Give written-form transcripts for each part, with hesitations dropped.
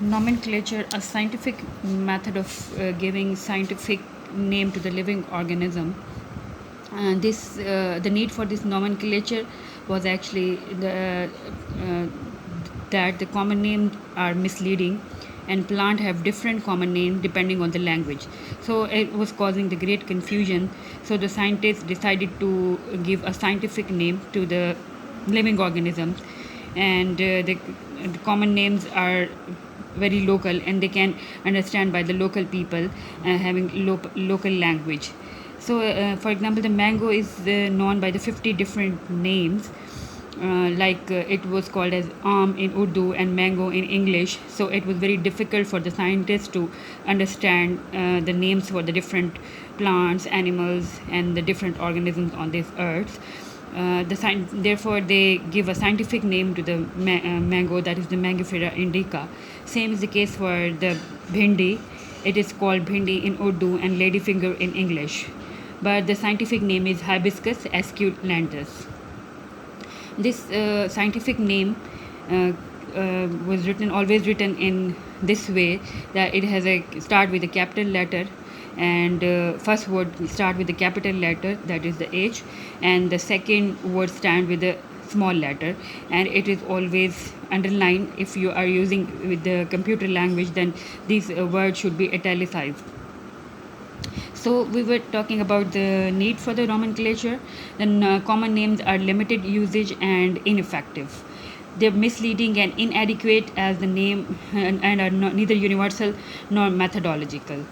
Nomenclature, a scientific method of giving scientific name to the living organism. And the need for this nomenclature was actually that the common names are misleading and plant have different common name depending on the language, so it was causing the great confusion. So the scientists decided to give a scientific name to the living organisms, and the common names are very local and they can understand by the local people having local language. So for example, the mango is known by the 50 different names, it was called as in Urdu and mango in English. So it was very difficult for the scientists to understand the names for the different plants, animals, and the different organisms on this earth. Therefore, they give a scientific name to the mango, that is the Mangifera indica. Same is the case for the bhindi. It is called bhindi in Urdu and ladyfinger in English, but the scientific name is Hibiscus esculentus. This scientific name was always written in this way, that it has a start with a capital letter, and first word start with the capital letter, that is the H, and the second word stand with a small letter, and it is always underlined. If you are using with the computer language, then these words should be italicized. So we were talking about the need for the nomenclature. Then common names are limited usage and ineffective. They're misleading and inadequate as the name and are neither universal nor methodological.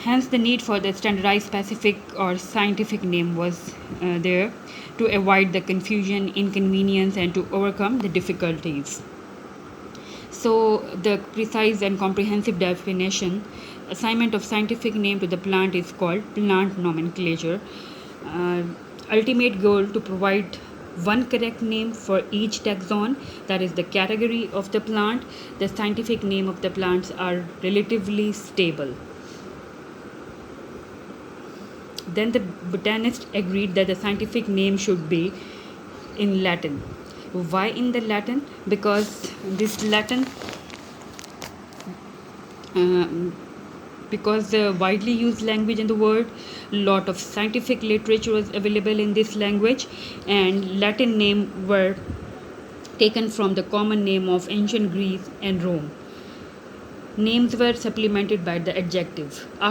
Hence, the need for the standardized, specific, or scientific name was there to avoid the confusion, inconvenience, and to overcome the difficulties. So, the precise and comprehensive definition, assignment of scientific name to the plant is called plant nomenclature. Ultimate goal to provide one correct name for each taxon, that is the category of the plant. The scientific name of the plants are relatively stable. Then the botanists agreed that the scientific name should be in Latin. Why in the Latin? Because this Latin, because the widely used language in the world, lot of scientific literature was available in this language, and Latin names were taken from the common name of ancient Greece and Rome. Names were supplemented by the adjective.